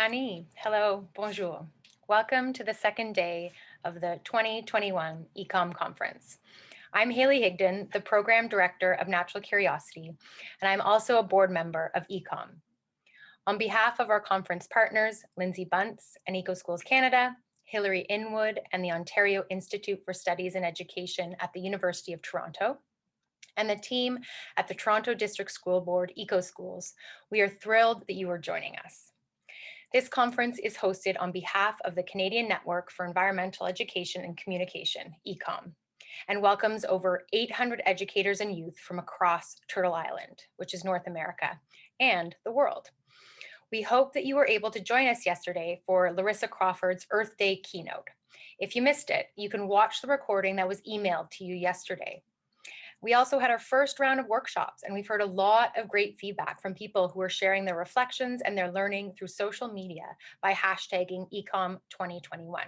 Annie, hello, bonjour. Welcome to the second day of the 2021 EECOM conference. I'm Haley Higdon, the Program Director of Natural Curiosity, and I'm also a board member of EECOM. On behalf of our conference partners, Lindsay Bunce and EcoSchools Canada, Hilary Inwood and the Ontario Institute for Studies in Education at the University of Toronto, and the team at the Toronto District School Board EcoSchools, we are thrilled that you are joining us. This conference is hosted on behalf of the Canadian Network for Environmental Education and Communication, EECOM, and welcomes over 800 educators and youth from across Turtle Island, which is North America, and the world. We hope that you were able to join us yesterday for Larissa Crawford's Earth Day keynote. If you missed it, you can watch the recording that was emailed to you yesterday. We also had our first round of workshops, and we've heard a lot of great feedback from people who are sharing their reflections and their learning through social media by hashtagging EECOM 2021.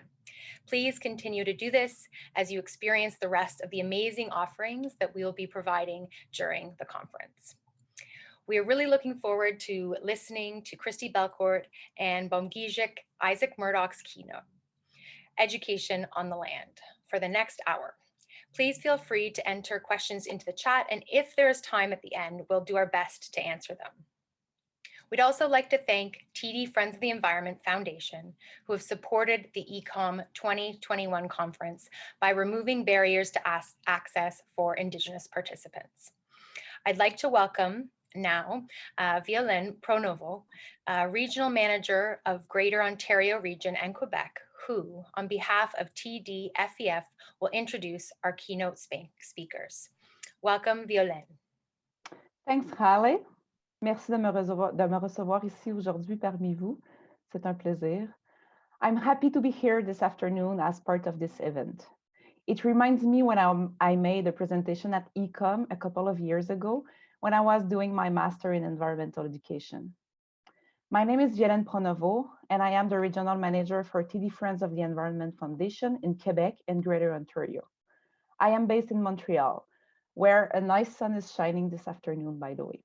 Please continue to do this as you experience the rest of the amazing offerings that we will be providing during the conference. We are really looking forward to listening to Christi Belcourt and Bomgijik Isaac Murdoch's keynote, Education on the Land, for the next hour. Please feel free to enter questions into the chat, and if there is time at the end, we'll do our best to answer them. We'd also like to thank TD Friends of the Environment Foundation, who have supported the EECOM 2021 conference by removing barriers to access for Indigenous participants. I'd like to welcome now Violaine Pronovo, Regional Manager of Greater Ontario Region and Quebec, who, on behalf of TDFEF, will introduce our keynote speakers. Welcome, Violaine. Thanks, Haley. Merci de me recevoir ici aujourd'hui parmi vous. C'est un plaisir. I'm happy to be here this afternoon as part of this event. It reminds me when I made a presentation at EECOM a couple of years ago when I was doing my master in environmental education. My name is Violaine Pronovo, and I am the Regional Manager for TD Friends of the Environment Foundation in Quebec and Greater Ontario. I am based in Montreal, where a nice sun is shining this afternoon, by the way.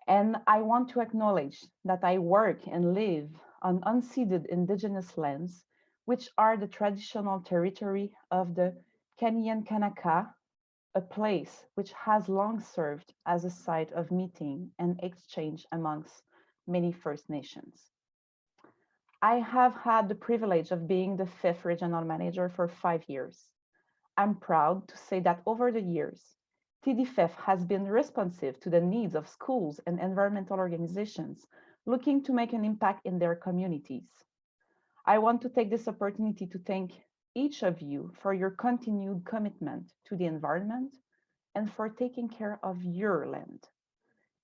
And I want to acknowledge that I work and live on unceded Indigenous lands, which are the traditional territory of the Kanien'kehá:ka Kanaka, a place which has long served as a site of meeting and exchange amongst many First Nations. I have had the privilege of being the 5th regional manager for 5 years. I'm proud to say that over the years, TDFEF has been responsive to the needs of schools and environmental organizations looking to make an impact in their communities. I want to take this opportunity to thank each of you for your continued commitment to the environment and for taking care of your land.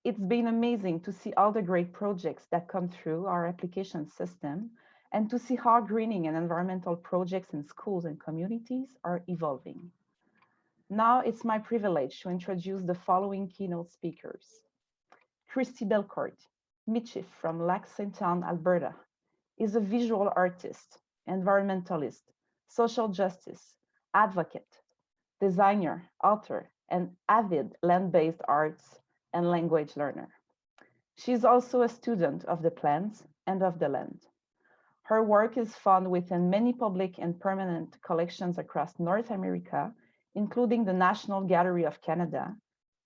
It's been amazing to see all the great projects that come through our application system and to see how greening and environmental projects in schools and communities are evolving. Now it's my privilege to introduce the following keynote speakers. Christi Belcourt, Michif from Lac St. John, Alberta, is a visual artist, environmentalist, social justice, advocate, designer, author, and avid land-based arts and language learner. She is also a student of the plants and of the land. Her work is found within many public and permanent collections across North America, including the National Gallery of Canada,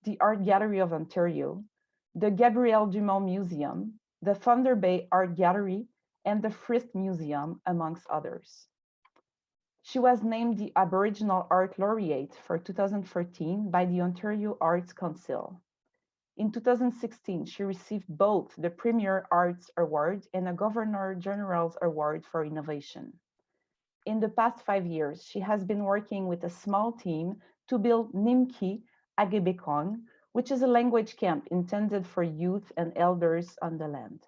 the Art Gallery of Ontario, the Gabriel Dumont Museum, the Thunder Bay Art Gallery, and the Frisk Museum, amongst others. She was named the Aboriginal Art Laureate for 2014 by the Ontario Arts Council. In 2016, she received both the Premier Arts Award and a Governor General's Award for Innovation. In the past 5 years, she has been working with a small team to build Nimki Agebekong, which is a language camp intended for youth and elders on the land.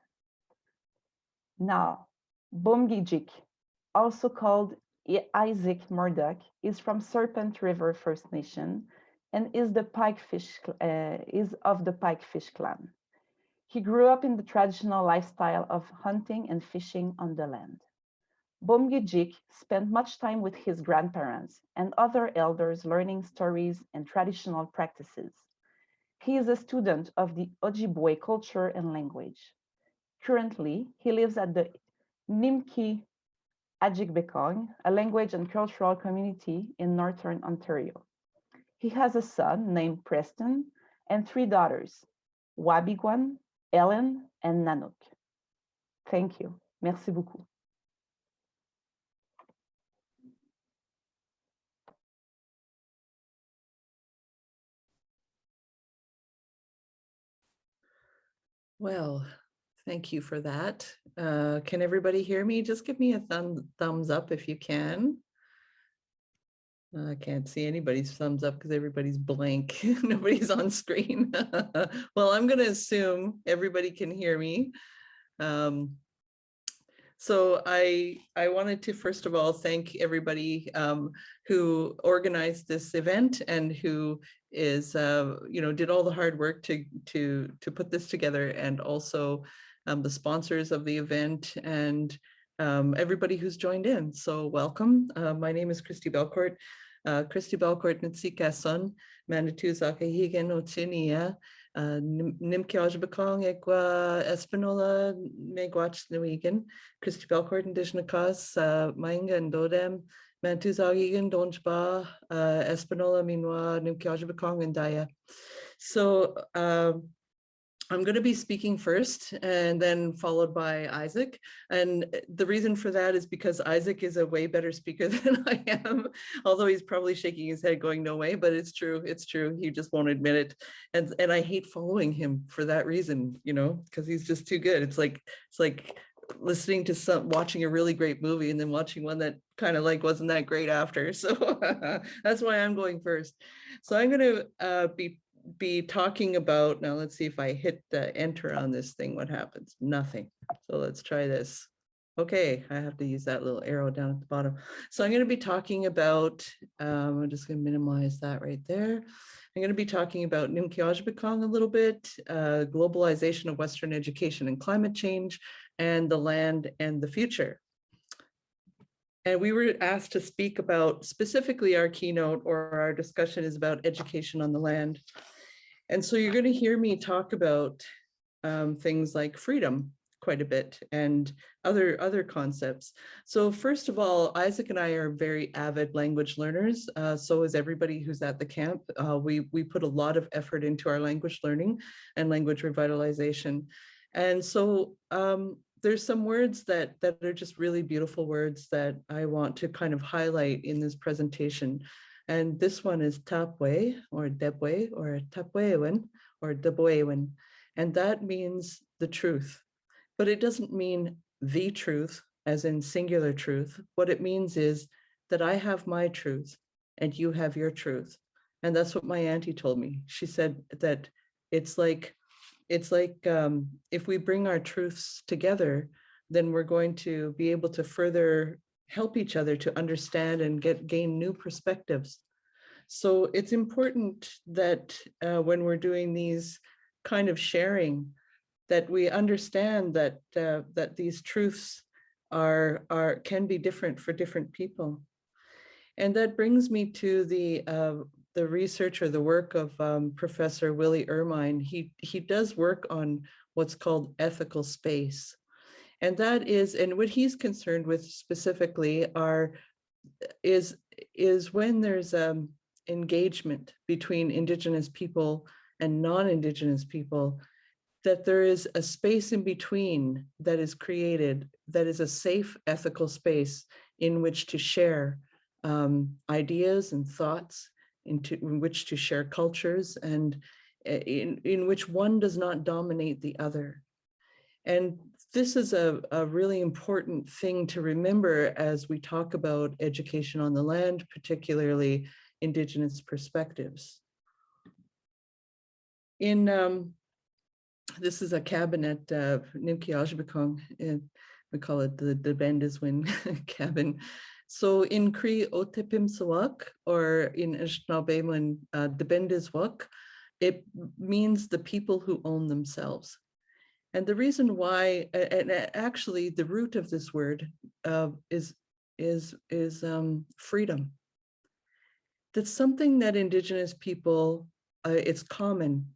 Now, Bomgijik, also called Isaac Murdoch, is from Serpent River First Nation and is of the Pikefish clan. He grew up in the traditional lifestyle of hunting and fishing on the land. Bomgijik spent much time with his grandparents and other elders learning stories and traditional practices. He is a student of the Ojibwe culture and language. Currently, he lives at the Nimki Ajigbekong, a language and cultural community in Northern Ontario. He has a son named Preston and 3 daughters, Wabigwan, Ellen, and Nanook. Thank you. Merci beaucoup. Well, thank you for that. Can everybody hear me? Just give me a thumbs up if you can. I can't see anybody's thumbs up because everybody's blank. Nobody's on screen. Well, I'm going to assume everybody can hear me. So I wanted to first of all thank everybody who organized this event and who is did all the hard work to put this together, and also the sponsors of the event and everybody who's joined in. So welcome. My name is Christi Belcourt. Christi Belcourt Ntsikason, Manitou Zakahigan Otinia. Nimkiaj Bakong Ekwa Espanola Megwach Newigan, Christi Belcourt Indigenous Cause, Mainga and Dodem, Mantuzagigan, Donjba, Espanola Minwa, Nimkiaj Bakong and Daya. So I'm going to be speaking first and then followed by Isaac. And the reason for that is because Isaac is a way better speaker than I am, although he's probably shaking his head going, no way, but it's true. It's true. He just won't admit it. And I hate following him for that reason, you know, because he's just too good. It's like listening to watching a really great movie and then watching one that kind of like wasn't that great after. So that's why I'm going first. So I'm going to be talking about, now let's see if I hit enter on this thing, what happens? Nothing. So let's try this. Okay, I have to use that little arrow down at the bottom. So I'm going to be talking about, I'm just going to minimize that right there. I'm going to be talking about Nimkiajbekong a little bit, globalization of Western education and climate change, and the land and the future. And we were asked to speak about specifically our keynote, or our discussion is about education on the land. And so you're going to hear me talk about things like freedom quite a bit and other concepts. So first of all, Isaac and I are very avid language learners. So is everybody who's at the camp. We put a lot of effort into our language learning and language revitalization. And so there's some words that are just really beautiful words that I want to kind of highlight in this presentation. And this one is tapwe or debwe or tapwewen or deboewen. And that means the truth, but it doesn't mean the truth as in singular truth. What it means is that I have my truth and you have your truth. And that's what my auntie told me. She said that it's like if we bring our truths together, then we're going to be able to further help each other to understand and gain new perspectives. So it's important that when we're doing these kind of sharing, that we understand that that these truths can be different for different people. And that brings me to the research or the work of Professor Willie Ermine. He does work on what's called ethical space. And that is, and what he's concerned with specifically is when there's engagement between Indigenous people and non-Indigenous people, that there is a space in between that is created, that is a safe ethical space in which to share ideas and thoughts, in which to share cultures, and in which one does not dominate the other. And this is a really important thing to remember as we talk about education on the land, particularly Indigenous perspectives. This is a cabin at Nimkiajbekong, and we call it the Bendiswin cabin. So in Cree Otepimsawak, or in Anishinaabe, Debendiswak, it means the people who own themselves. And the reason why, and actually the root of this word is freedom. That's something that Indigenous people, it's common.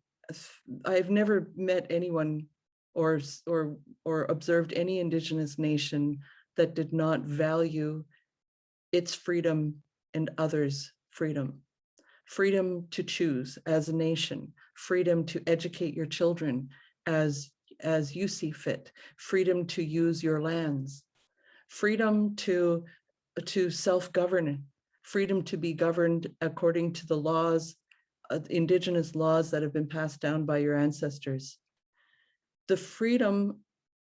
I've never met anyone or observed any Indigenous nation that did not value its freedom and others' freedom. Freedom to choose as a nation, freedom to educate your children as you see fit, freedom to use your lands, freedom to self-govern, freedom to be governed according to the laws, Indigenous laws that have been passed down by your ancestors. The freedom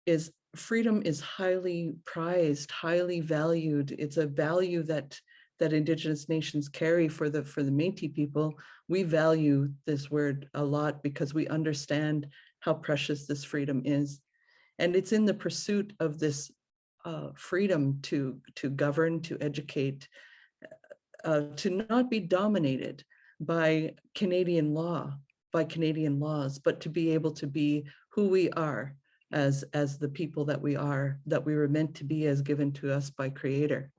is highly prized, highly valued. It's a value that Indigenous nations carry. For the Métis people, we value this word a lot because we understand how precious this freedom is. And it's in the pursuit of this freedom to govern, to educate, to not be dominated by Canadian law, by Canadian laws, but to be able to be who we are as the people that we are, that we were meant to be as given to us by Creator.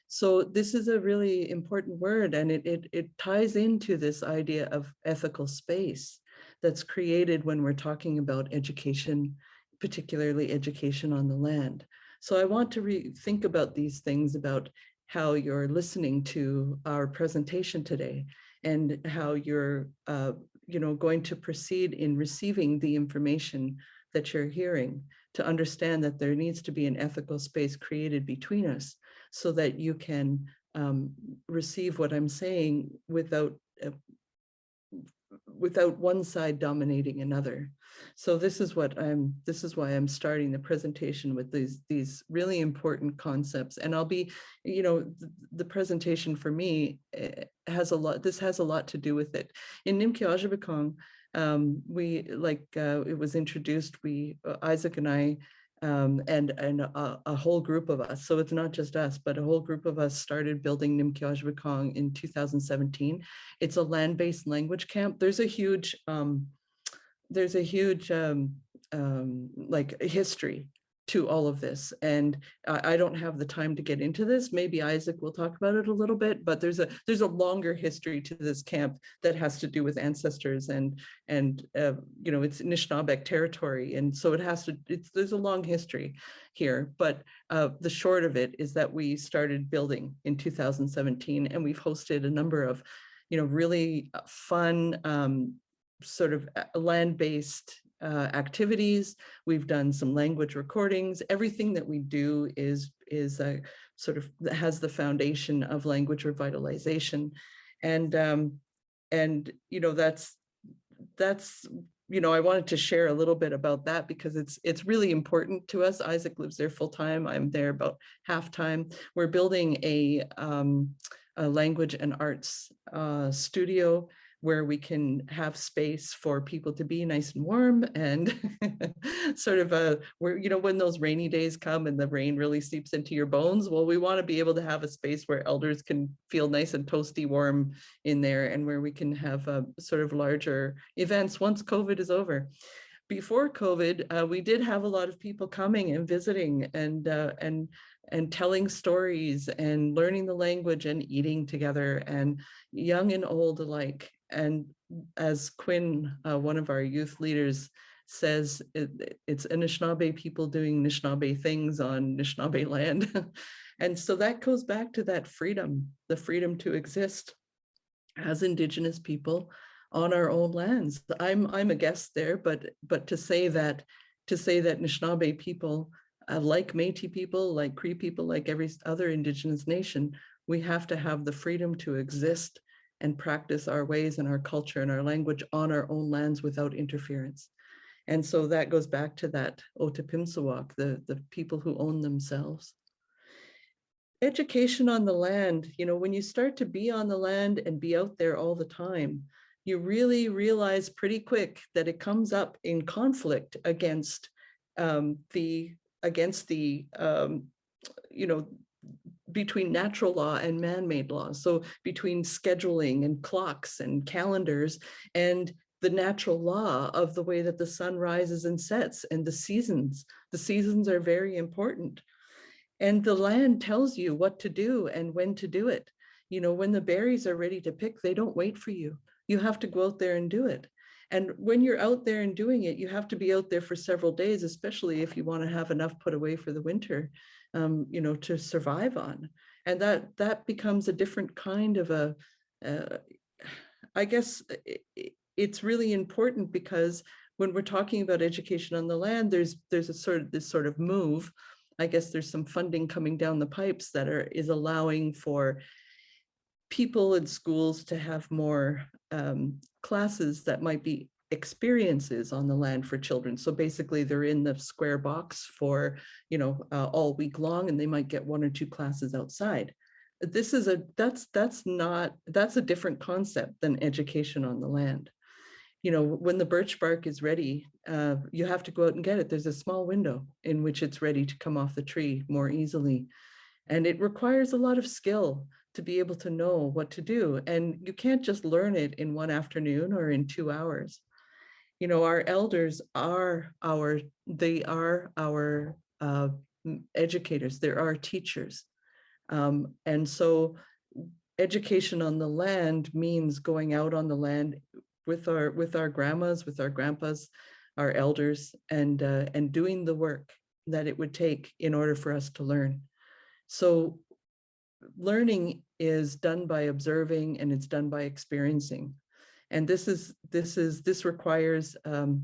So this is a really important word, and it ties into this idea of ethical space that's created when we're talking about education, particularly education on the land. So I want to think about these things, about how you're listening to our presentation today and how you're going to proceed in receiving the information that you're hearing, to understand that there needs to be an ethical space created between us so that you can receive what I'm saying without one side dominating another. So this is why I'm starting the presentation with these really important concepts. And I'll be, the presentation for me has a lot to do with it. In Nimke'Ajibikong, it was introduced, Isaac and I, and a whole group of us. So it's not just us, but a whole group of us started building Nimke'Ajibikong in 2017. It's a land-based language camp. There's a huge history to all of this. And I don't have the time to get into this. Maybe Isaac will talk about it a little bit, but there's a longer history to this camp that has to do with ancestors and it's Anishinaabeg territory. And so there's a long history here, but the short of it is that we started building in 2017, and we've hosted a number of, really fun, sort of land-based activities. We've done some language recordings. Everything that we do is sort of has the foundation of language revitalization, and that's I wanted to share a little bit about that because it's really important to us. Isaac lives there full time. I'm there about half time. We're building a language and arts studio where we can have space for people to be nice and warm, and sort of when those rainy days come and the rain really seeps into your bones, well, we want to be able to have a space where elders can feel nice and toasty warm in there, and where we can have sort of larger events once COVID is over. Before COVID, we did have a lot of people coming and visiting and telling stories and learning the language and eating together, and young and old alike. And as Quinn, one of our youth leaders, says, it's Anishinaabe people doing Anishinaabe things on Anishinaabe land. And so that goes back to that freedom, the freedom to exist as Indigenous people on our own lands. I'm a guest there, but to say that Anishinaabe people, like Métis people, like Cree people, like every other Indigenous nation, we have to have the freedom to exist and practice our ways and our culture and our language on our own lands without interference. And so that goes back to that Otipimsawak, the people who own themselves. Education on the land, when you start to be on the land and be out there all the time, you really realize pretty quick that it comes up in conflict against between natural law and man-made laws. So between scheduling and clocks and calendars and the natural law of the way that the sun rises and sets, and the seasons. The seasons are very important. And the land tells you what to do and when to do it. When the berries are ready to pick, they don't wait for you. You have to go out there and do it. And when you're out there and doing it, you have to be out there for several days, especially if you want to have enough put away for the winter, to survive on. And that becomes a different kind of I guess it's really important, because when we're talking about education on the land, there's this sort of move. I guess there's some funding coming down the pipes that is allowing for people in schools to have more classes that might be experiences on the land for children. So basically they're in the square box for, all week long, and they might get 1 or 2 classes outside. This is that's a different concept than education on the land. When the birch bark is ready, you have to go out and get it. There's a small window in which it's ready to come off the tree more easily. And it requires a lot of skill to be able to know what to do. And you can't just learn it in 1 afternoon or in 2 hours. Our elders are our educators. They're our teachers. And so education on the land means going out on the land with our grandmas, with our grandpas, our elders, and doing the work that it would take in order for us to learn. So learning is done by observing, and it's done by experiencing. And this requires an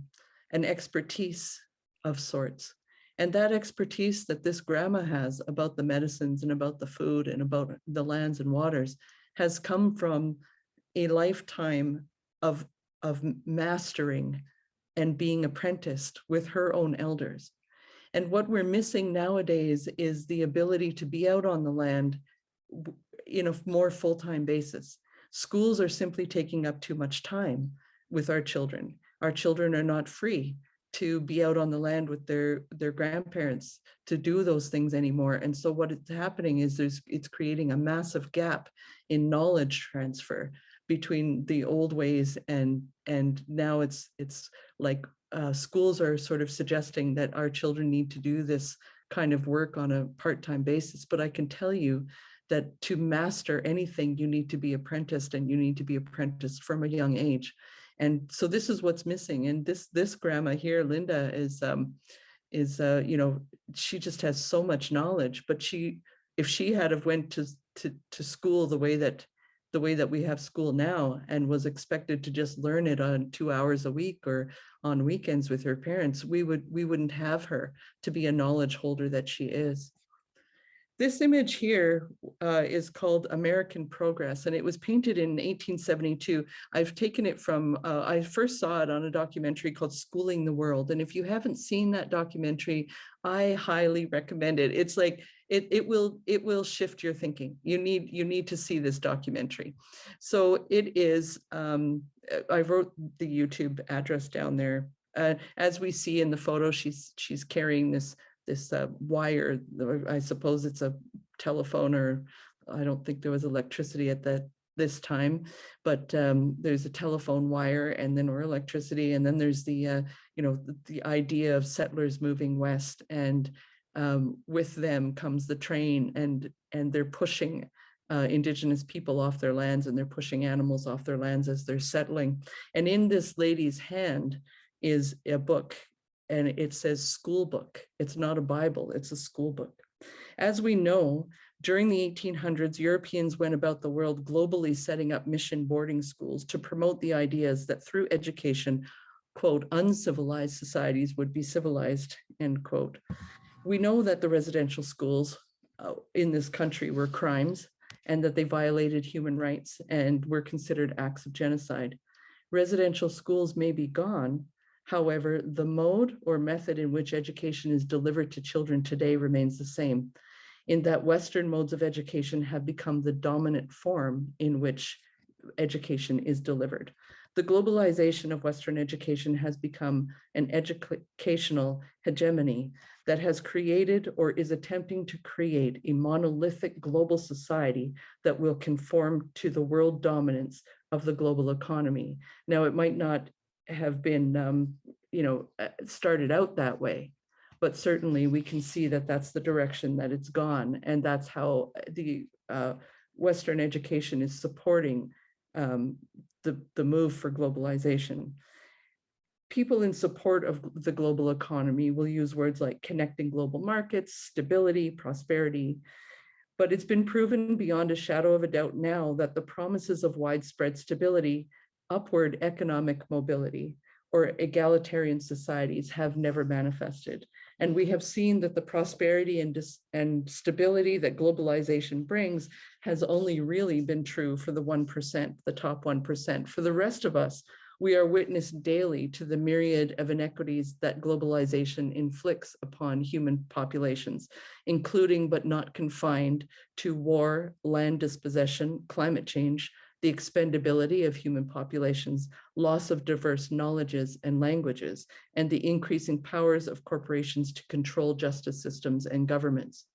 expertise of sorts. And that expertise that this grandma has about the medicines and about the food and about the lands and waters has come from a lifetime of mastering and being apprenticed with her own elders. And what we're missing nowadays is the ability to be out on the land in a more full-time basis. Schools are simply taking up too much time with our children. Our children are not free to be out on the land with their grandparents to do those things anymore. And so what is happening is it's creating a massive gap in knowledge transfer between the old ways and now it's like schools are sort of suggesting that our children need to do this kind of work on a part-time basis. But I can tell you that to master anything, you need to be apprenticed, and you need to be apprenticed from a young age. And so this is what's missing. And this grandma here, Linda, is she just has so much knowledge. But if she had have went to school the way that we have school now, and was expected to just learn it on 2 hours a week or on weekends with her parents, we wouldn't have her to be a knowledge holder that she is. This image here is called American Progress, and it was painted in 1872. I've taken it from, I first saw it on a documentary called Schooling the World. And if you haven't seen that documentary, I highly recommend it. It's like, it will shift your thinking. You need to see this documentary. So it is, I wrote the YouTube address down there. As we see in the photo, she's carrying this wire. I suppose it's a telephone, or I don't think there was electricity at this time, but there's a telephone wire, and then or electricity, and then there's the idea of settlers moving west, and with them comes the train, and they're pushing Indigenous people off their lands, and they're pushing animals off their lands as they're settling. And in this lady's hand is a book, and it says school book. It's not a Bible, it's a school book. As we know, during the 1800s, Europeans went about the world globally setting up mission boarding schools to promote the ideas that through education, quote, uncivilized societies would be civilized, end quote. We know that the residential schools in this country were crimes, and that they violated human rights and were considered acts of genocide. Residential schools may be gone. However, the mode or method in which education is delivered to children today remains the same, in that Western modes of education have become the dominant form in which education is delivered. The globalization of Western education has become an educational hegemony that has created or is attempting to create a monolithic global society that will conform to the world dominance of the global economy. Now, it might not have been, started out that way, but certainly we can see that that's the direction that it's gone, and that's how the Western education is supporting the move for globalization. People in support of the global economy will use words like connecting global markets, stability, prosperity. But it's been proven beyond a shadow of a doubt now that the promises of widespread stability, upward economic mobility, or egalitarian societies have never manifested. And we have seen that the prosperity and stability that globalization brings has only really been true for the 1%, the top 1%. For the rest of us, we are witness daily to the myriad of inequities that globalization inflicts upon human populations, including but not confined to war, land dispossession, climate change, the expendability of human populations, loss of diverse knowledges and languages, and the increasing powers of corporations to control justice systems and governments.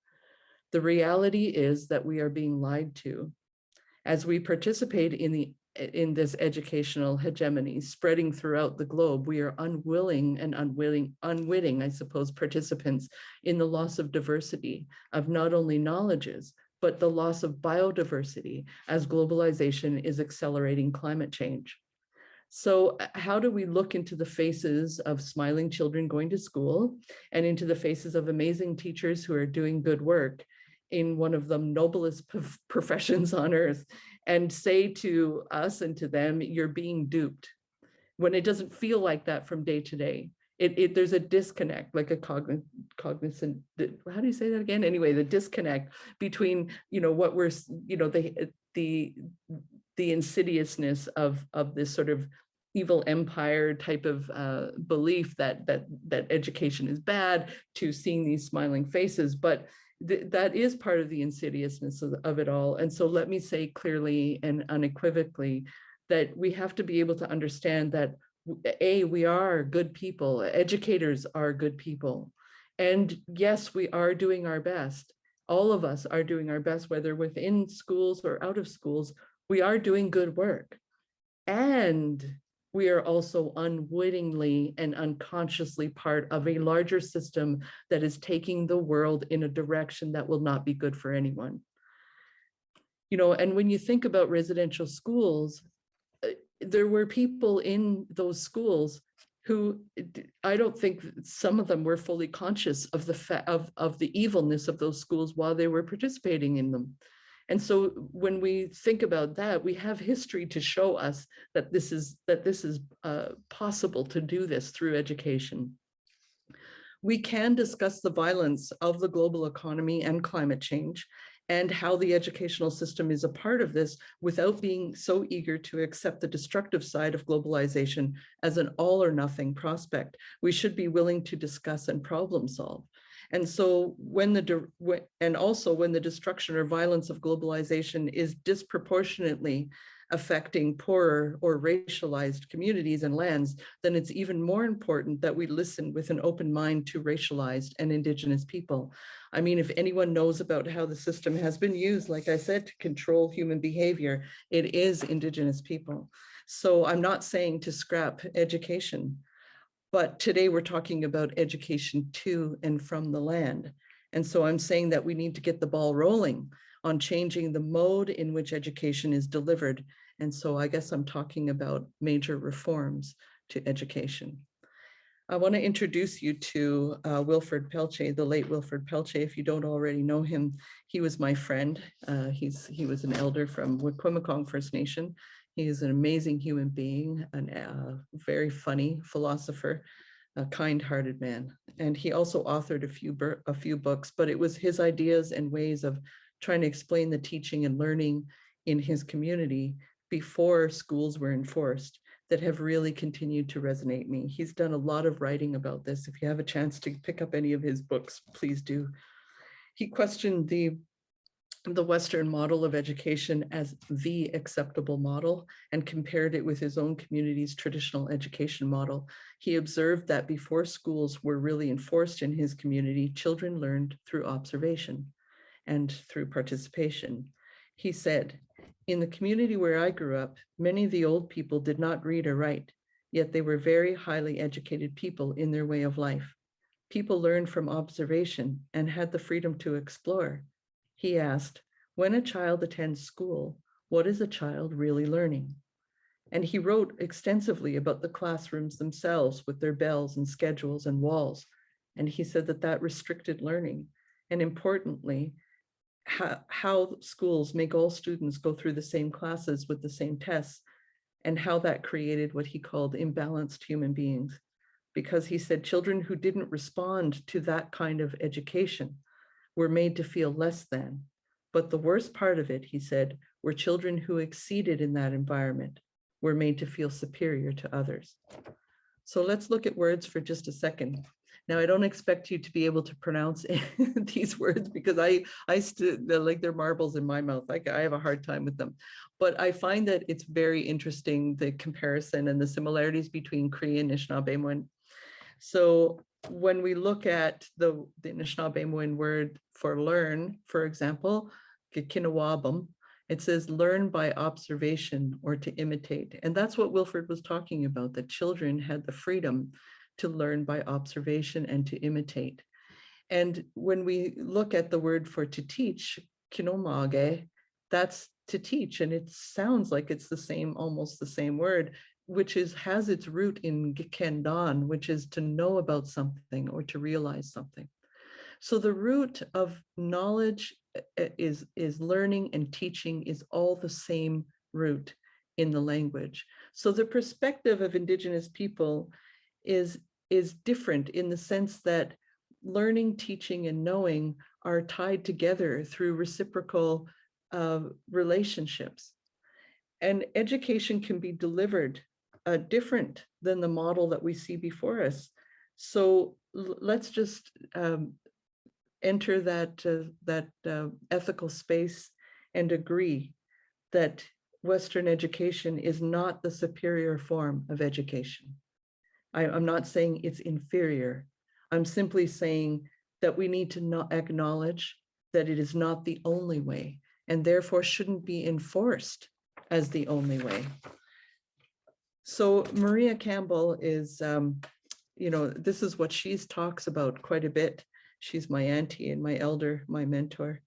The reality is that we are being lied to. As we participate in this educational hegemony spreading throughout the globe, we are unwitting, I suppose, participants in the loss of diversity of not only knowledges, but the loss of biodiversity as globalization is accelerating climate change. So how do we look into the faces of smiling children going to school and into the faces of amazing teachers who are doing good work in one of the noblest professions on earth and say to us and to them, you're being duped, when it doesn't feel like that from day to day? There's a disconnect, like a cognizant, how do you say that again? Anyway, the disconnect between, what we're, the insidiousness of this sort of evil empire type of belief that education is bad, to seeing these smiling faces. But that is part of the insidiousness of it all. And so let me say clearly and unequivocally that we have to be able to understand that we are good people, educators are good people. And yes, we are doing our best. All of us are doing our best, whether within schools or out of schools, we are doing good work. And we are also unwittingly and unconsciously part of a larger system that is taking the world in a direction that will not be good for anyone. And when you think about residential schools, there were people in those schools who, I don't think some of them were fully conscious of the evilness of those schools while they were participating in them. And so when we think about that, we have history to show us that this is possible to do this through education. We can discuss the violence of the global economy and climate change and how the educational system is a part of this without being so eager to accept the destructive side of globalization as an all or nothing prospect. We should be willing to discuss and problem solve. And so when the destruction or violence of globalization is disproportionately affecting poorer or racialized communities and lands, then it's even more important that we listen with an open mind to racialized and Indigenous people. I mean, if anyone knows about how the system has been used, like I said, to control human behavior, it is Indigenous people. So I'm not saying to scrap education, but today we're talking about education to and from the land. And so I'm saying that we need to get the ball rolling on changing the mode in which education is delivered. And so I guess I'm talking about major reforms to education. I want to introduce you to Wilfred Pelche, the late Wilfred Pelche. If you don't already know him, he was my friend. He was an elder from Wikwemikong First Nation. He is an amazing human being, a very funny philosopher, a kind-hearted man. And he also authored a few books, but it was his ideas and ways of trying to explain the teaching and learning in his community before schools were enforced that have really continued to resonate me. He's done a lot of writing about this. If you have a chance to pick up any of his books, please do. He questioned the Western model of education as the acceptable model and compared it with his own community's traditional education model. He observed that before schools were really enforced in his community, children learned through observation and through participation. He said, "In the community where I grew up, many of the old people did not read or write, yet they were very highly educated people in their way of life. People learned from observation and had the freedom to explore." He asked, "When a child attends school, what is a child really learning?" And he wrote extensively about the classrooms themselves with their bells and schedules and walls. And he said that that restricted learning. And importantly, how schools make all students go through the same classes with the same tests, and how that created what he called imbalanced human beings. Because he said children who didn't respond to that kind of education were made to feel less than. But the worst part of it, he said, were children who exceeded in that environment, were made to feel superior to others. So let's look at words for just a second. Now, I don't expect you to be able to pronounce these words because they're like they're marbles in my mouth. I have a hard time with them. But I find that it's very interesting, the comparison and the similarities between Cree and Anishinaabe. So when we look at the Anishinaabe word for learn, for example, Kikinawabum, it says learn by observation or to imitate. And that's what Wilfred was talking about, that children had the freedom to learn by observation and to imitate. And when we look at the word for to teach, kinomage, that's to teach. And it sounds like it's the same, almost the same word, which has its root in Gikendan, which is to know about something or to realize something. So the root of knowledge is learning, and teaching is all the same root in the language. So the perspective of Indigenous people is different in the sense that learning, teaching, and knowing are tied together through reciprocal relationships. And education can be delivered different than the model that we see before us. So let's just enter that ethical space and agree that Western education is not the superior form of education. I'm not saying it's inferior. I'm simply saying that we need to not acknowledge that it is not the only way, and therefore shouldn't be enforced as the only way. So Maria Campbell is, this is what she talks about quite a bit. She's my auntie and my elder, my mentor.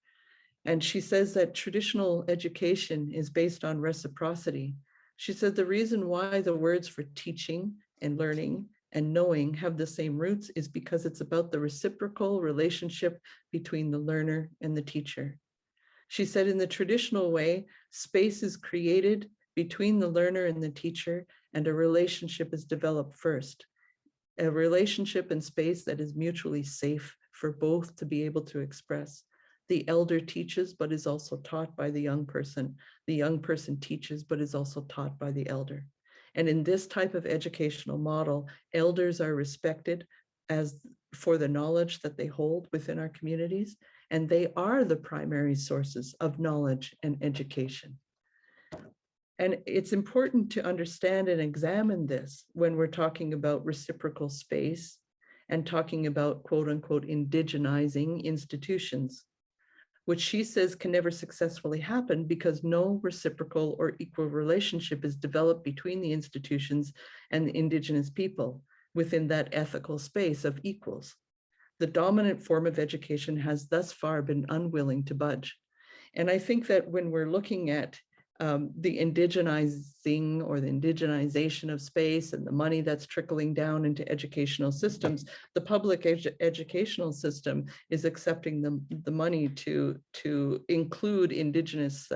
And she says that traditional education is based on reciprocity. She said the reason why the words for teaching and learning and knowing have the same roots is because it's about the reciprocal relationship between the learner and the teacher. She said in the traditional way, space is created between the learner and the teacher, and a relationship is developed first. A relationship and space that is mutually safe for both to be able to express. The elder teaches, but is also taught by the young person. The young person teaches, but is also taught by the elder. And in this type of educational model, elders are respected as for the knowledge that they hold within our communities, and they are the primary sources of knowledge and education. And it's important to understand and examine this when we're talking about reciprocal space and talking about quote unquote indigenizing institutions, which she says can never successfully happen because no reciprocal or equal relationship is developed between the institutions and the Indigenous people within that ethical space of equals. The dominant form of education has thus far been unwilling to budge. And I think that when we're looking at the indigenizing or the indigenization of space and the money that's trickling down into educational systems, the public educational system is accepting the money to include Indigenous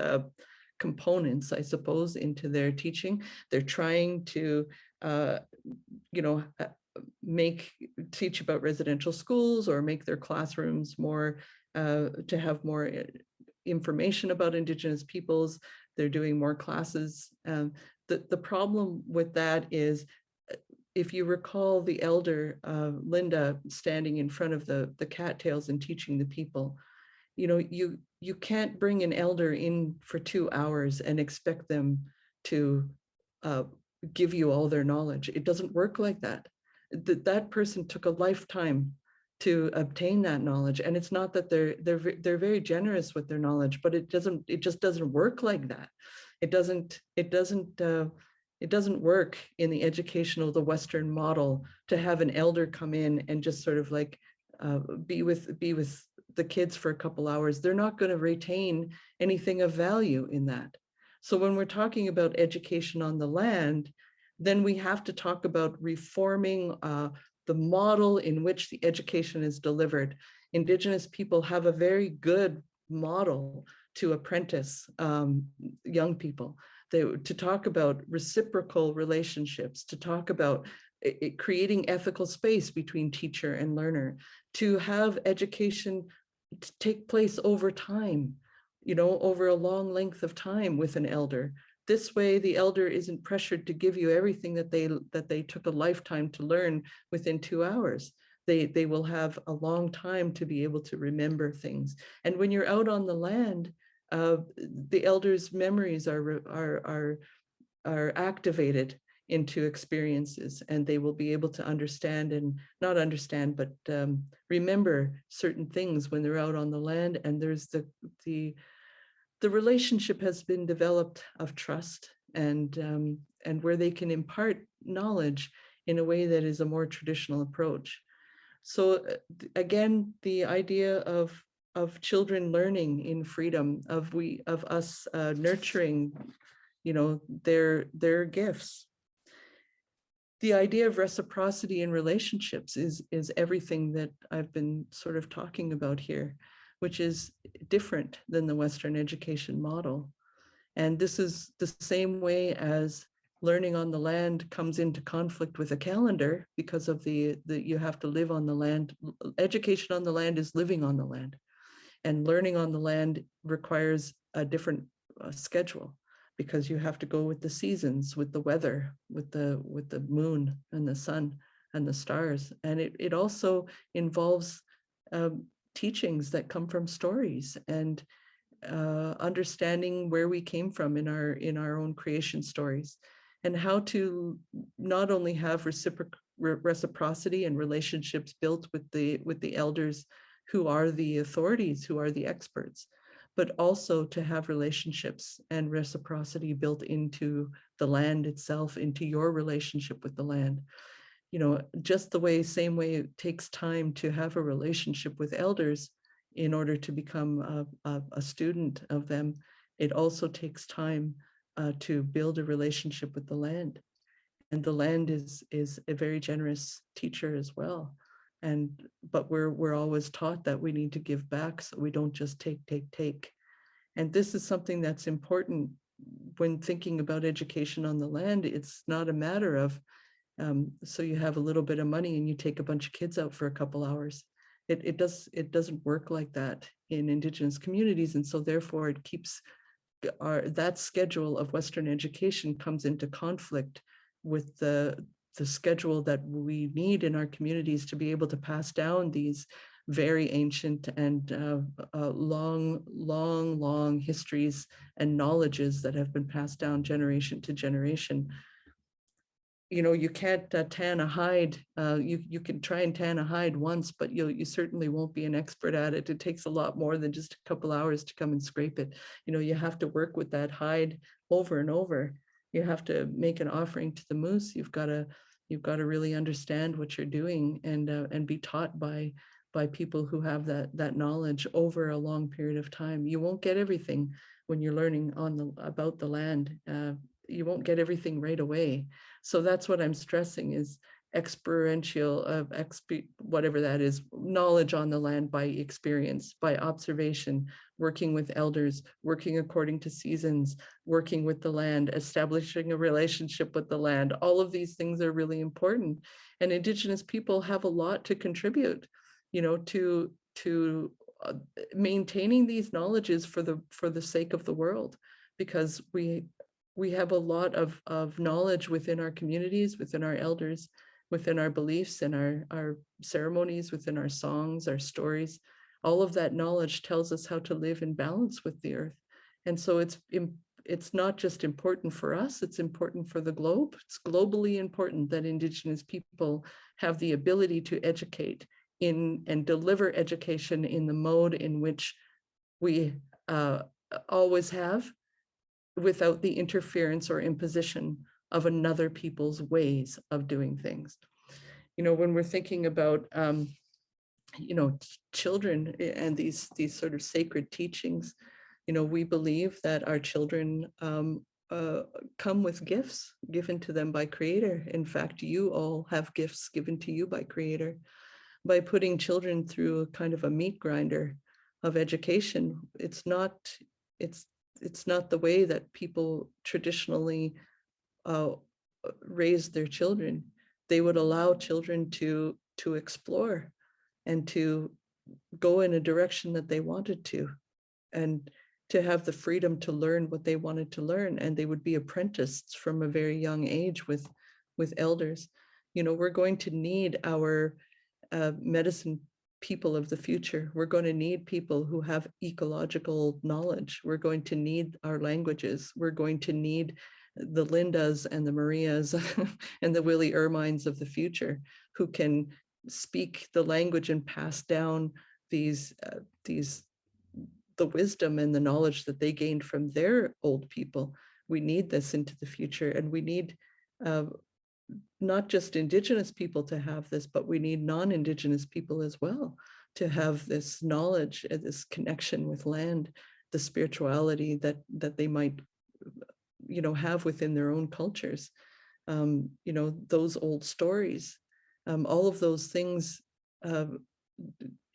components, I suppose, into their teaching. They're trying to, teach about residential schools or make their classrooms more, to have more information about Indigenous peoples. They're doing more classes. The problem with that is, if you recall the elder, Linda, standing in front of the cattails and teaching the people, you can't bring an elder in for 2 hours and expect them to give you all their knowledge. It doesn't work like that. That person took a lifetime to obtain that knowledge, and it's not that they're very generous with their knowledge, but it just doesn't work like that. It doesn't work in the educational, the Western model, to have an elder come in and just sort of like be with the kids for a couple hours. They're not going to retain anything of value in that. So when we're talking about education on the land, then we have to talk about reforming the model in which the education is delivered. Indigenous people have a very good model to apprentice young people. To talk about reciprocal relationships, to talk about creating ethical space between teacher and learner, to have education take place over time, over a long length of time with an elder. This way, the elder isn't pressured to give you everything that they took a lifetime to learn within 2 hours. They will have a long time to be able to remember things. And when you're out on the land, the elders' memories are activated into experiences, and they will be able to understand and not understand, but remember certain things when they're out on the land. And there's the relationship has been developed of trust, and where they can impart knowledge in a way that is a more traditional approach. So again, the idea of children learning in freedom, of us nurturing, their gifts. The idea of reciprocity in relationships is everything that I've been sort of talking about here, which is different than the Western education model. And this is the same way as learning on the land comes into conflict with a calendar because of the you have to live on the land. Education on the land is living on the land, and learning on the land requires a different schedule, because you have to go with the seasons, with the weather, with the moon and the sun and the stars. And it also involves teachings that come from stories, and understanding where we came from in our own creation stories, and how to not only have reciprocity and relationships built with the elders who are the authorities, who are the experts, but also to have relationships and reciprocity built into the land itself, into your relationship with the land. Just the same way it takes time to have a relationship with elders in order to become a student of them, it also takes time to build a relationship with the land. And the land is a very generous teacher as well. But we're always taught that we need to give back, so we don't just take. And this is something that's important when thinking about education on the land. It's not a matter of, so you have a little bit of money and you take a bunch of kids out for a couple hours. It doesn't work like that in Indigenous communities. And so therefore it keeps that schedule of Western education comes into conflict with the schedule that we need in our communities to be able to pass down these very ancient and long histories and knowledges that have been passed down generation to generation. You can't tan a hide. You can try and tan a hide once, but you certainly won't be an expert at it. It takes a lot more than just a couple hours to come and scrape it. You have to work with that hide over and over. You have to make an offering to the moose. You've got to really understand what you're doing, and be taught by people who have that knowledge over a long period of time. You won't get everything when you're learning about the land. You won't get everything right away. So that's what I'm stressing, is experiential whatever that is, knowledge on the land by experience, by observation, working with elders, working according to seasons, working with the land, establishing a relationship with the land. All of these things are really important, and Indigenous people have a lot to contribute, to maintaining these knowledges for the sake of the world, because we have a lot of knowledge within our communities, within our elders, within our beliefs and our ceremonies, within our songs, our stories. All of that knowledge tells us how to live in balance with the earth. And so it's not just important for us, it's important for the globe. It's globally important that Indigenous people have the ability to educate and deliver education in the mode in which we always have, without the interference or imposition of another people's ways of doing things. When we're thinking about, children and these sort of sacred teachings, we believe that our children come with gifts given to them by Creator. In fact, you all have gifts given to you by Creator. By putting children through a kind of a meat grinder of education, it's not the way that people traditionally raise their children. They would allow children to explore and to go in a direction that they wanted to, and to have the freedom to learn what they wanted to learn. And they would be apprenticed from a very young age with elders. We're going to need our medicine people of the future. We're going to need people who have ecological knowledge. We're going to need our languages. We're going to need the Lindas and the Marias and the Willie Ermines of the future, who can speak the language and pass down the wisdom and the knowledge that they gained from their old people. We need this into the future, and we need not just Indigenous people to have this, but we need non-Indigenous people as well to have this knowledge, this connection with land, the spirituality that they might, have within their own cultures. Those old stories, all of those things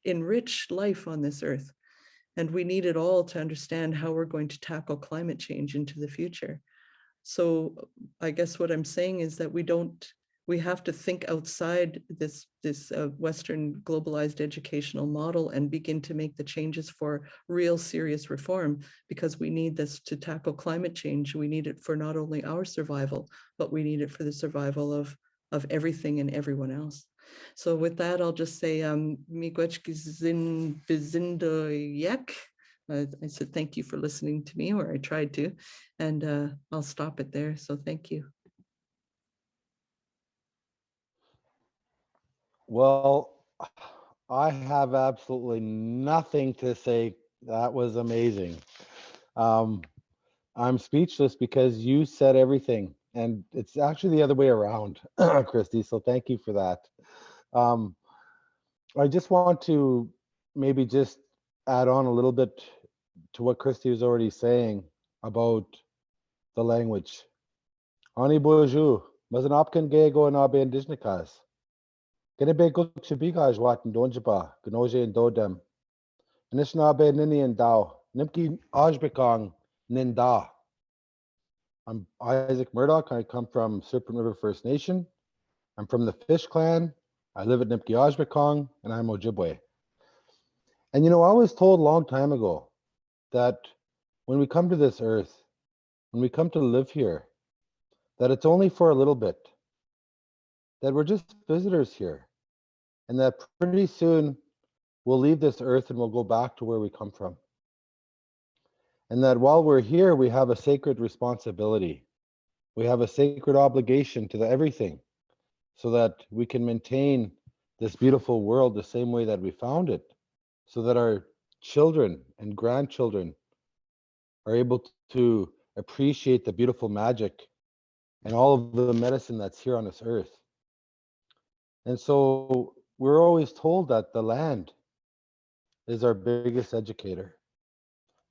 enrich life on this earth. And we need it all to understand how we're going to tackle climate change into the future. So I guess what I'm saying is that we have to think outside this Western globalized educational model and begin to make the changes for real serious reform, because we need this to tackle climate change. We need it for not only our survival, but we need it for the survival of everything and everyone else. So with that, I'll just say, miigwech zin bizindo yek. I said thank you for listening to me, or I tried to, and I'll stop it there. So thank you. Well, I have absolutely nothing to say. That was amazing. I'm speechless because you said everything, and it's actually the other way around, Christy. So thank you for that. I just want to maybe just add on a little bit to what Christy was already saying about the language. Ani bonjour, mas an opkan go na be indigenous. Gonna be good chibigas wat and donjaba, gnoje and dodem. And it's na be nini and dao, nimki ajbekong nin da. I'm Isaac Murdoch. I come from Serpent River First Nation. I'm from the Fish Clan. I live at Nipkiajbekong, and I'm Ojibwe. And I was told a long time ago that when we come to this earth, when we come to live here, that it's only for a little bit, that we're just visitors here, and that pretty soon we'll leave this earth and we'll go back to where we come from. And that while we're here, we have a sacred responsibility. We have a sacred obligation to everything, so that we can maintain this beautiful world the same way that we found it, so that our children and grandchildren are able to appreciate the beautiful magic and all of the medicine that's here on this earth. And so we're always told that the land is our biggest educator.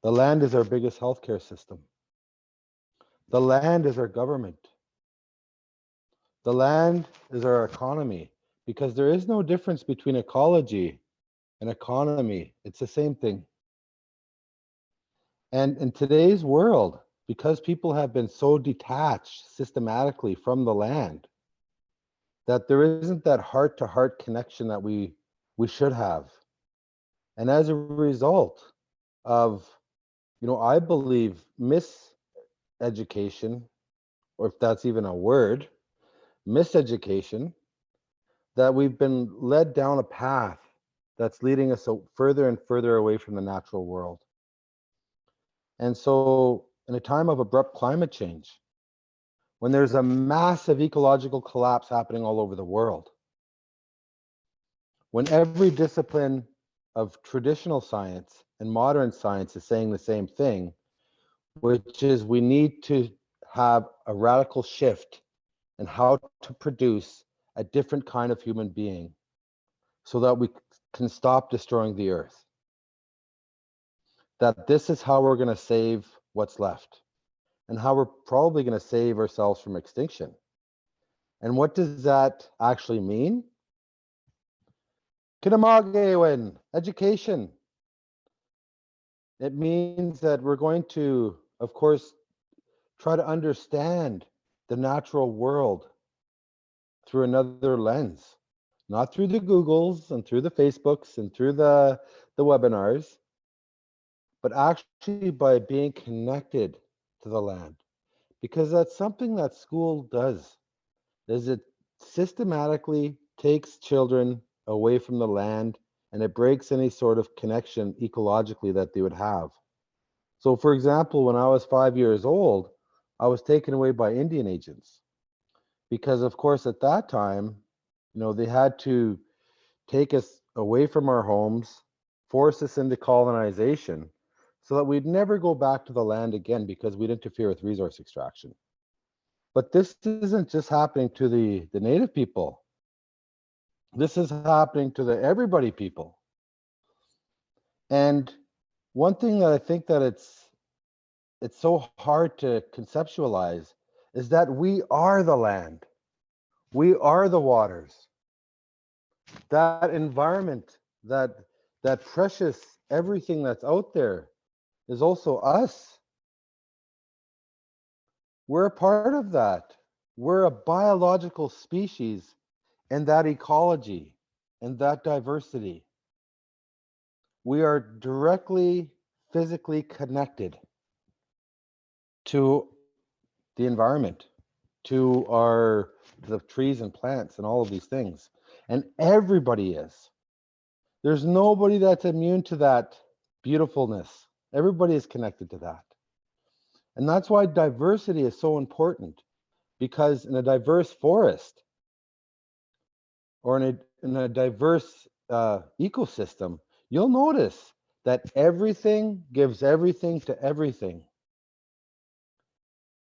The land is our biggest healthcare system. The land is our government. The land is our economy, because there is no difference between ecology and economy. It's the same thing. And in today's world, because people have been so detached systematically from the land, that there isn't that heart-to-heart connection that we should have. And as a result of, I believe miseducation, or if that's even a word, miseducation, that we've been led down a path that's leading us further and further away from the natural world. And so in a time of abrupt climate change, when there's a massive ecological collapse happening all over the world, when every discipline of traditional science and modern science is saying the same thing, which is we need to have a radical shift in how to produce a different kind of human being so that we can stop destroying the earth. that this is how we're going to save what's left and how we're probably going to save ourselves from extinction. And what does that actually mean? Kinamagewin, education. It means that we're going to, of course, try to understand the natural world through another lens, not through the Googles and through the Facebooks and through the webinars, but actually by being connected to the land. Because that's something that school does, is it systematically takes children away from the land and it breaks any sort of connection ecologically that they would have. So for example, when I was 5 years old, I was taken away by Indian agents because of course at that time, they had to take us away from our homes, force us into colonization so that we'd never go back to the land again because we'd interfere with resource extraction. But this isn't just happening to the native people. This is happening to the everybody people. And one thing that I think that it's so hard to conceptualize is that we are the land. We are the waters. That environment, that precious everything that's out there is also us. We're a part of that. We're a biological species in that ecology and that diversity. We are directly physically connected to the environment, to the trees and plants and all of these things. And everybody is. There's nobody that's immune to that beautifulness. Everybody is connected to that. And that's why diversity is so important, because in a diverse forest or in a diverse ecosystem, you'll notice that everything gives everything to everything.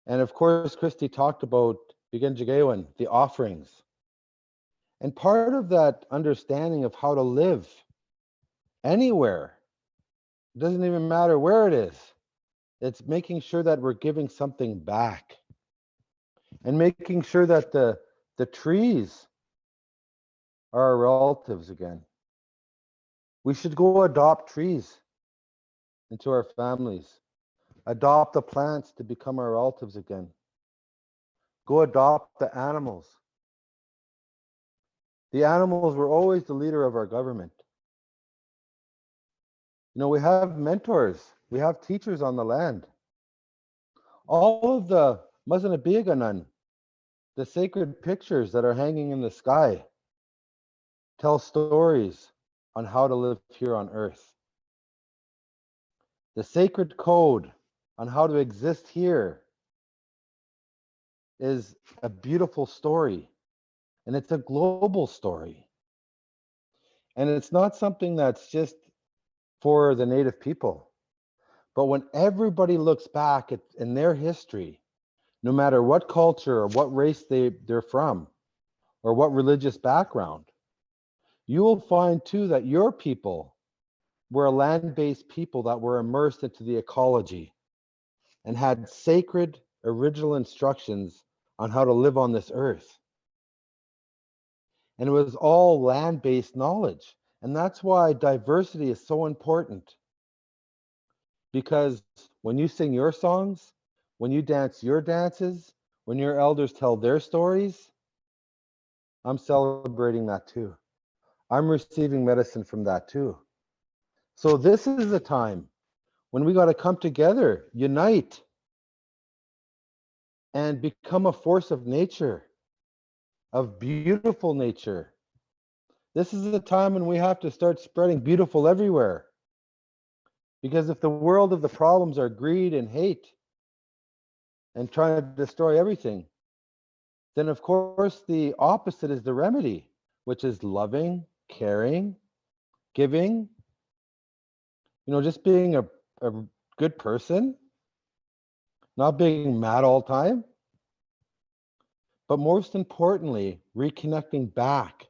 And of course, Christi talked about the offerings. And part of that understanding of how to live anywhere, it doesn't even matter where it is, it's making sure that we're giving something back and making sure that the trees are our relatives again. We should go adopt trees into our families, adopt the plants to become our relatives again. Go adopt the animals. The animals were always the leader of our government. We have mentors, we have teachers on the land. All of the Mazanabiaganan, the sacred pictures that are hanging in the sky, tell stories on how to live here on earth. The sacred code on how to exist here is a beautiful story, and it's a global story. And it's not something that's just for the native people. But when everybody looks back in their history, no matter what culture or what race they're from, or what religious background, you will find too that your people were a land-based people that were immersed into the ecology and had sacred original instructions on how to live on this earth. And it was all land-based knowledge. And that's why diversity is so important. Because when you sing your songs, when you dance your dances, when your elders tell their stories, I'm celebrating that too. I'm receiving medicine from that too. So this is the time when we got to come together, unite, and become a force of nature, of beautiful nature. This is the time when we have to start spreading beautiful everywhere. Because if the world of the problems are greed and hate and trying to destroy everything, then of course the opposite is the remedy, which is loving, caring, giving, just being a good person, not being mad all the time, but most importantly, reconnecting back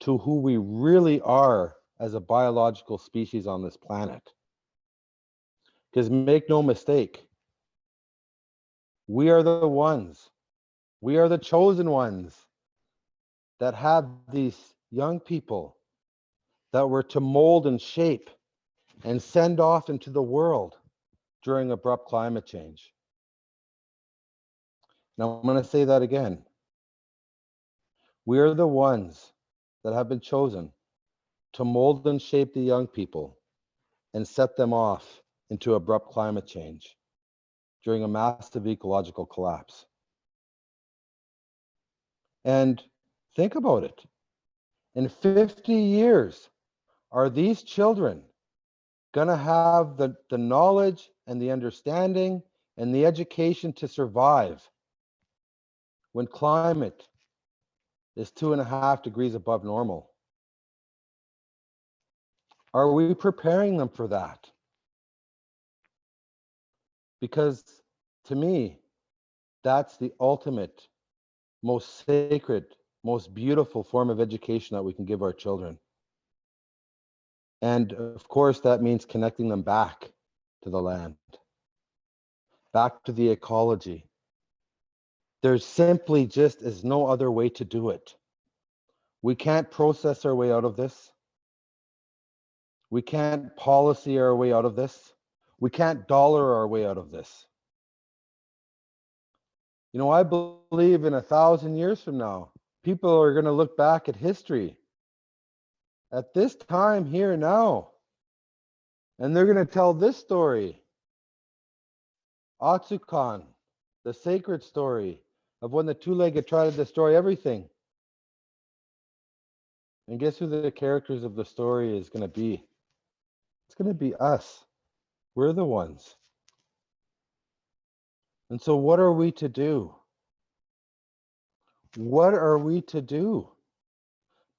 to who we really are as a biological species on this planet. Because make no mistake, we are the ones, we are the chosen ones that have these young people that were to mold and shape and send off into the world during abrupt climate change. Now, I'm going to say that again. We are the ones that have been chosen to mold and shape the young people and set them off into abrupt climate change during a massive ecological collapse. And think about it. In 50 years, are these children going to have the knowledge and the understanding and the education to survive when climate is 2.5 degrees above normal? Are we preparing them for that? Because to me, that's the ultimate, most sacred, most beautiful form of education that we can give our children. And of course, that means connecting them back to the land, back to the ecology. There simply just is no other way to do it. We can't process our way out of this. We can't policy our way out of this. We can't dollar our way out of this. You know, I believe in 1,000 years from now, people are going to look back at history at this time here now, and they're going to tell this story, Otsukan, the sacred story of when the two-legged tried to destroy everything. And guess who the characters of the story is going to be? It's going to be us. We're the ones. And so what are we to do? What are we to do?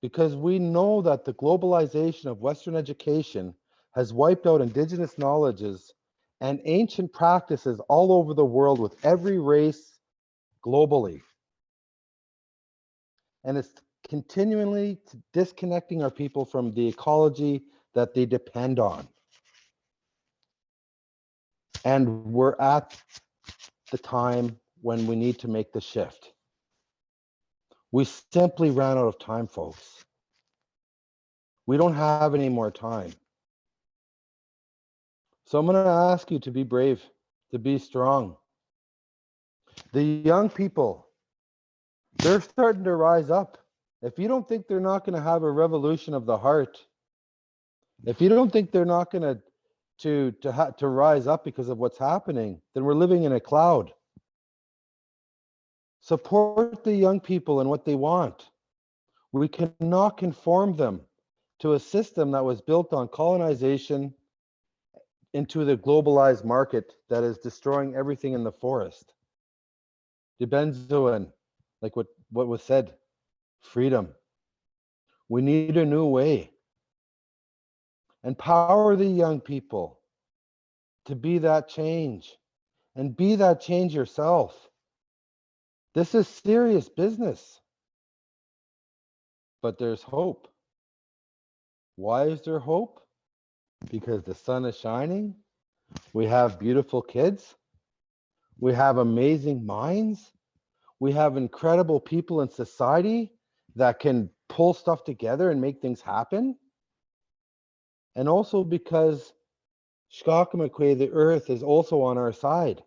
Because we know that the globalization of Western education has wiped out indigenous knowledges and ancient practices all over the world with every race globally. And it's continually disconnecting our people from the ecology that they depend on. And we're at the time when we need to make the shift. We simply ran out of time, folks. We don't have any more time. So I'm going to ask you to be brave, to be strong. The young people, they're starting to rise up. If you don't think they're not going to have a revolution of the heart, if you don't think they're not going to rise up because of what's happening, then we're living in a cloud. Support the young people and what they want. We cannot conform them to a system that was built on colonization into the globalized market that is destroying everything in the forest. The benzoin, like what was said, freedom. We need a new way. Empower the young people to be that change and be that change yourself. This is serious business. But there's hope. Why is there hope? Because the sun is shining. We have beautiful kids. We have amazing minds. We have incredible people in society that can pull stuff together and make things happen. And also because Shkakamekwe, the earth, is also on our side.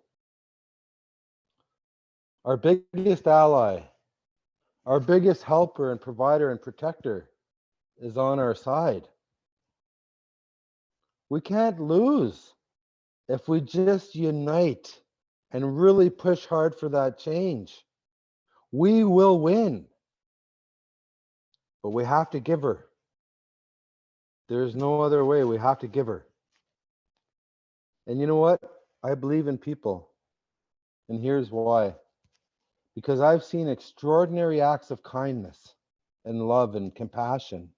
Our biggest ally, our biggest helper and provider and protector is on our side. We can't lose if we just unite and really push hard for that change. We will win. But we have to give her. There's no other way. We have to give her. And you know what? I believe in people. And here's why. Because I've seen extraordinary acts of kindness and love and compassion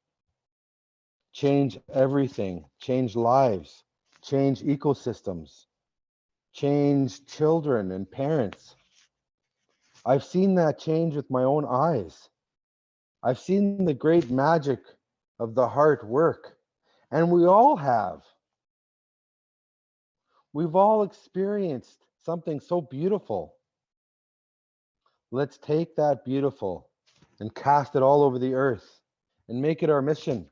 change everything, change lives, change ecosystems, change children and parents. I've seen that change with my own eyes. I've seen the great magic of the heart work, and we all have. We've all experienced something so beautiful. Let's take that beautiful and cast it all over the earth and make it our mission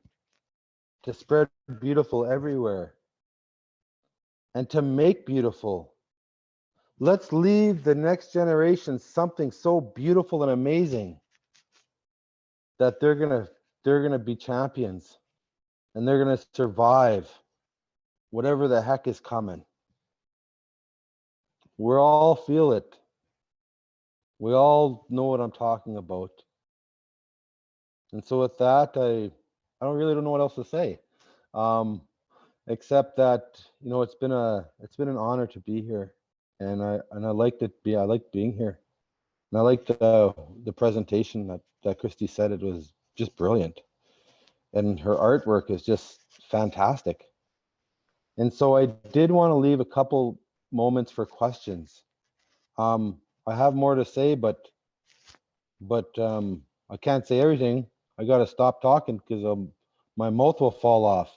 to spread beautiful everywhere and to make beautiful. Let's leave the next generation something so beautiful and amazing that they're gonna be champions and they're gonna survive whatever the heck is coming. We all feel it. We all know what I'm talking about. And so with that, I don't know what else to say, except that it's been an honor to be here, and I liked it. I liked being here, and I liked the presentation that Christi said. It was just brilliant, and her artwork is just fantastic. And so I did want to leave a couple moments for questions. I have more to say, but I can't say everything. I got to stop talking because my mouth will fall off.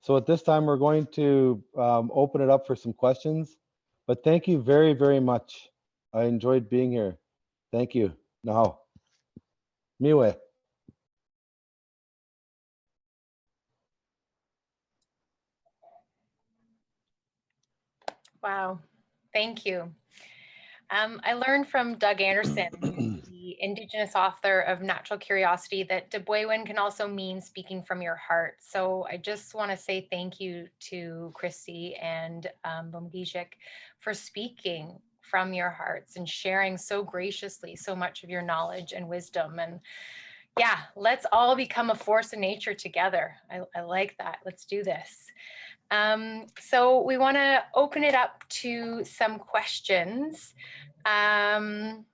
So at this time, we're going to open it up for some questions. But thank you very, very much. I enjoyed being here. Thank you. Now, Miwe. Wow, thank you. I learned from Doug Anderson, the Indigenous author of Natural Curiosity, that Dubwaywen can also mean speaking from your heart. So I just want to say thank you to Christi and Bumgijik for speaking from your hearts and sharing so graciously so much of your knowledge and wisdom. And yeah, let's all become a force of nature together. I like that. Let's do this. So we want to open it up to some questions. I'm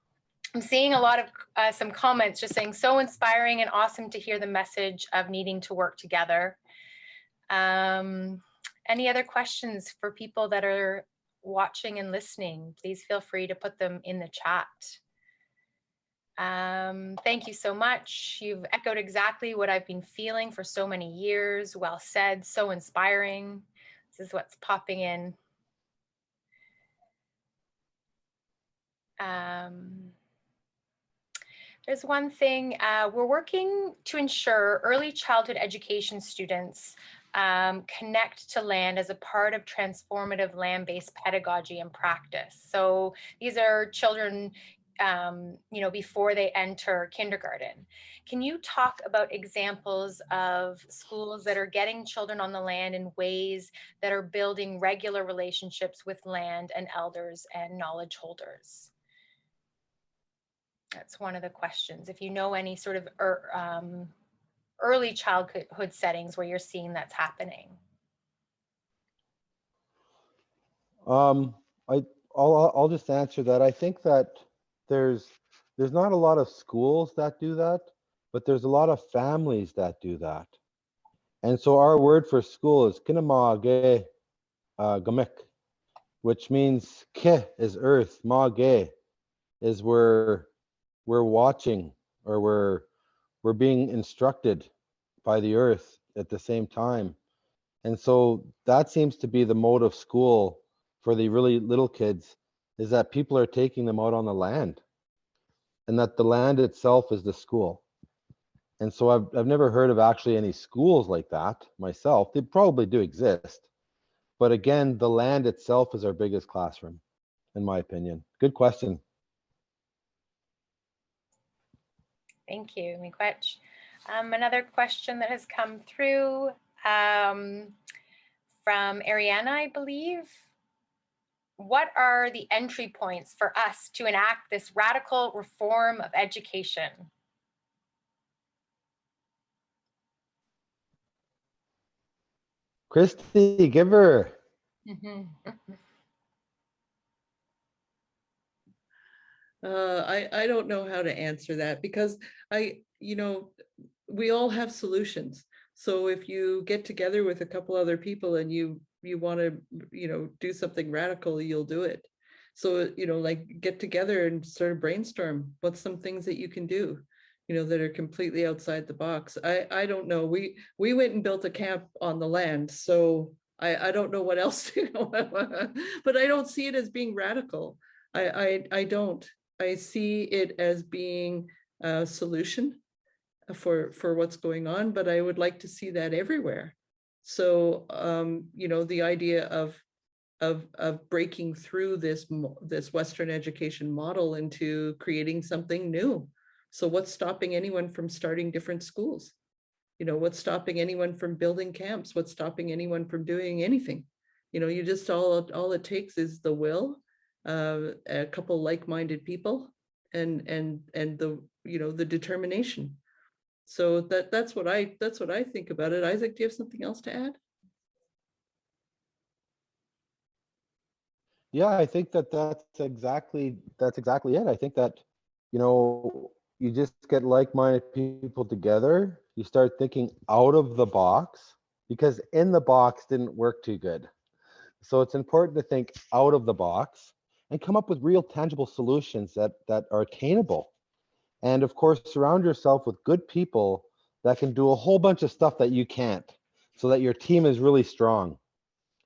seeing a lot of some comments just saying so inspiring and awesome to hear the message of needing to work together. Any other questions for people that are watching and listening? Please feel free to put them in the chat. Thank you so much. You've echoed exactly what I've been feeling for so many years. Well said, so inspiring. This is what's popping in. There's one thing, we're working to ensure early childhood education students connect to land as a part of transformative land-based pedagogy and practice. So these are children before they enter kindergarten. Can you talk about examples of schools that are getting children on the land in ways that are building regular relationships with land and elders and knowledge holders? That's one of the questions. If you know any sort of early childhood settings where you're seeing that's happening. I'll just answer that. I think that there's not a lot of schools that do that, but there's a lot of families that do that. And so our word for school is kinamage gamek, which means ke is earth, mage is we're watching, or we're being instructed by the earth at the same time. And so that seems to be the mode of school for the really little kids, is that people are taking them out on the land, and that the land itself is the school. And so I've never heard of actually any schools like that myself. They probably do exist. But again, the land itself is our biggest classroom, in my opinion. Good question. Thank you, Miigwech. Another question that has come through from Ariana, I believe. What are the entry points for us to enact this radical reform of education? Christi, give her. I don't know how to answer that, because we all have solutions. So if you get together with a couple other people and you want to, do something radical, you'll do it. So, like, get together and sort of brainstorm what's some things that you can do, that are completely outside the box. I don't know. We went and built a camp on the land. So, I don't know what else to, but I don't see it as being radical. I don't. I see it as being a solution for what's going on, but I would like to see that everywhere. So, you know, the idea of breaking through this Western education model into creating something new. So what's stopping anyone from starting different schools? You know, what's stopping anyone from building camps? What's stopping anyone from doing anything? You know, you just all it takes is the will, a couple like-minded people, and the, you know, the determination. So that's what I think about it. Isaac, do you have something else to add? Yeah, I think that's exactly it. I think that, you know, you just get like-minded people together, you start thinking out of the box, because in the box didn't work too good. So it's important to think out of the box and come up with real tangible solutions that are attainable. And of course, surround yourself with good people that can do a whole bunch of stuff that you can't, so that your team is really strong.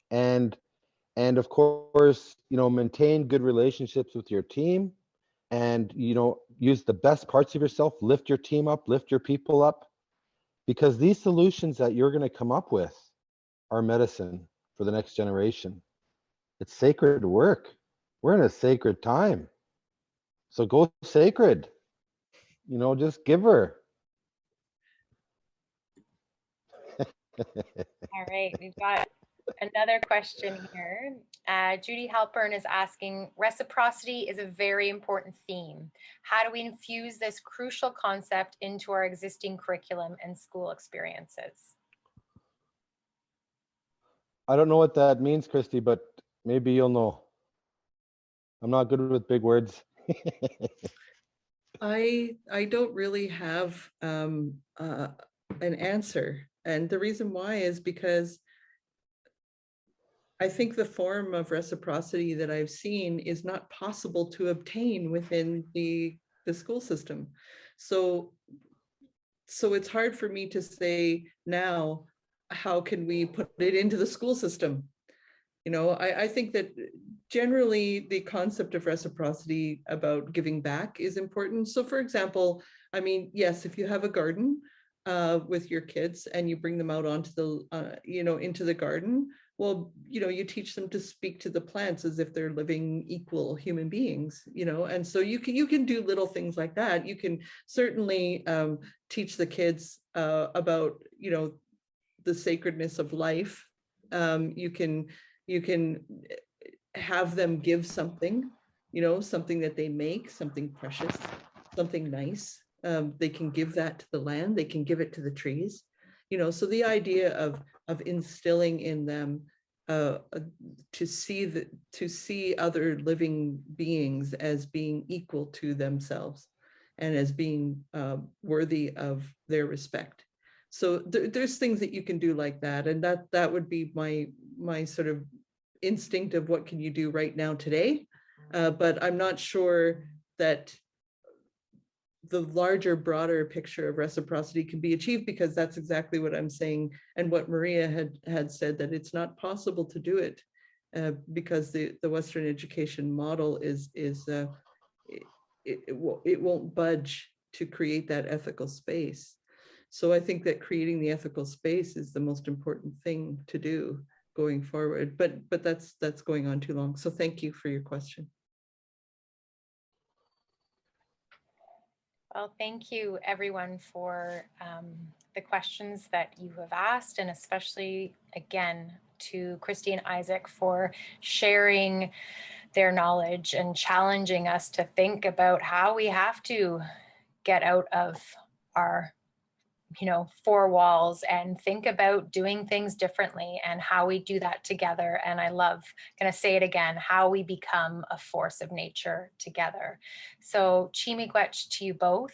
And of course, you know, maintain good relationships with your team, and, you know, use the best parts of yourself, lift your team up, lift your people up, because these solutions that you're going to come up with are medicine for the next generation. It's sacred work. We're in a sacred time. So go sacred, you know, just give her. All right, we've got another question here. Judy Halpern is asking, reciprocity is a very important theme. How do we infuse this crucial concept into our existing curriculum and school experiences? I don't know what that means, Christy, but maybe you'll know. I'm not good with big words. I don't really have an answer. And the reason why is because I think the form of reciprocity that I've seen is not possible to obtain within the school system. So it's hard for me to say now, how can we put it into the school system? You know, I think that generally the concept of reciprocity about giving back is important. So for example, I mean, yes, if you have a garden with your kids and you bring them out onto the, you know, into the garden, well, you know, you teach them to speak to the plants as if they're living equal human beings, you know, and so you can do little things like that. You can certainly teach the kids about, you know, the sacredness of life. You can have them give something, you know, something that they make, something precious, something nice. They can give that to the land, they can give it to the trees, you know. So the idea of instilling in them to see other living beings as being equal to themselves and as being worthy of their respect. So there's things that you can do like that, and that would be my sort of instinct of what can you do right now today. But I'm not sure that the larger, broader picture of reciprocity can be achieved, because that's exactly what I'm saying, and what Maria had said, that it's not possible to do it because the Western education model it won't budge to create that ethical space. So I think that creating the ethical space is the most important thing to do going forward, but that's going on too long. So thank you for your question. Well, thank you everyone for the questions that you have asked, and especially again to Christi and Isaac for sharing their knowledge and challenging us to think about how we have to get out of our, you know, four walls and think about doing things differently and how we do that together. And I love, going to say it again, how we become a force of nature together. So Chimigwech to you both.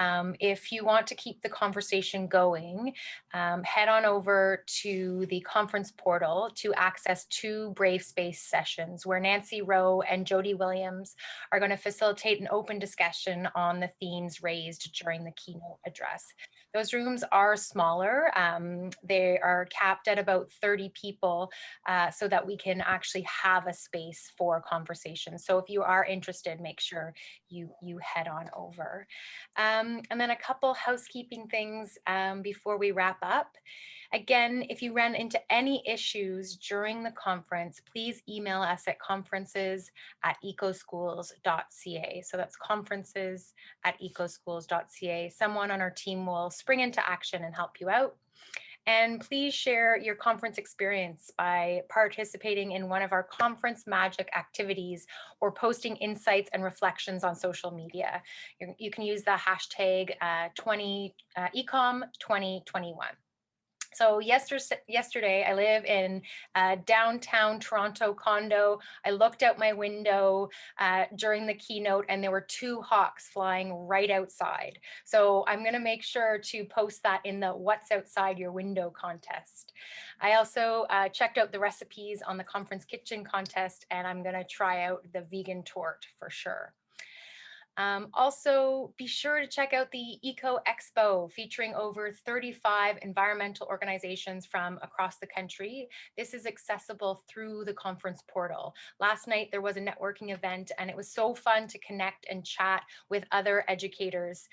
If you want to keep the conversation going, head on over to the conference portal to access 2 Brave Space sessions where Nancy Rowe and Jody Williams are going to facilitate an open discussion on the themes raised during the keynote address. Those rooms are smaller. They are capped at about 30 people so that we can actually have a space for conversation. So if you are interested, make sure you head on over. And then a couple housekeeping things before we wrap up. Again, if you run into any issues during the conference, please email us at conferences@ecoschools.ca. So that's conferences@ecoschools.ca. Someone on our team will spring into action and help you out. And please share your conference experience by participating in one of our conference magic activities or posting insights and reflections on social media. You can use the hashtag EECOM 2021. So yesterday, I live in a downtown Toronto condo. I looked out my window during the keynote and there were 2 hawks flying right outside. So I'm going to make sure to post that in the What's Outside Your Window contest. I also checked out the recipes on the conference kitchen contest, and I'm going to try out the vegan torte for sure. Also, be sure to check out the Eco Expo featuring over 35 environmental organizations from across the country. This is accessible through the conference portal. Last night, there was a networking event, and it was so fun to connect and chat with other educators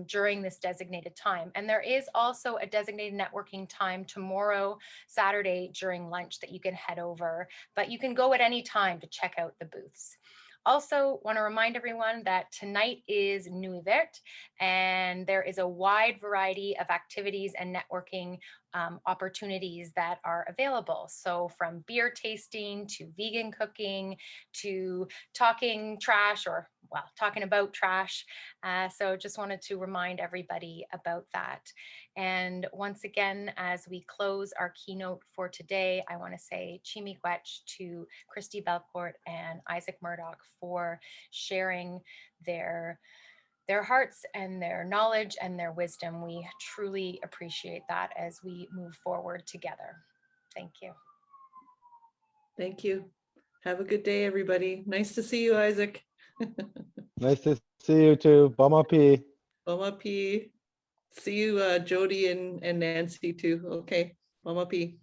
during this designated time. And there is also a designated networking time tomorrow, Saturday, during lunch that you can head over, but you can go at any time to check out the booths. Also, want to remind everyone that tonight is Nuit Verte, and there is a wide variety of activities and networking opportunities that are available. So from beer tasting to vegan cooking to talking trash, or well, talking about trash. So just wanted to remind everybody about that. And once again, as we close our keynote for today, I want to say Chimiquech to Christi Belcourt and Isaac Murdoch for sharing their hearts and their knowledge and their wisdom. We truly appreciate that as we move forward together. Thank you. Thank you. Have a good day, everybody. Nice to see you, Isaac. Nice to see you too. Bon appétit. Bon appétit. See you, Jody and Nancy too. Okay. Bon appétit.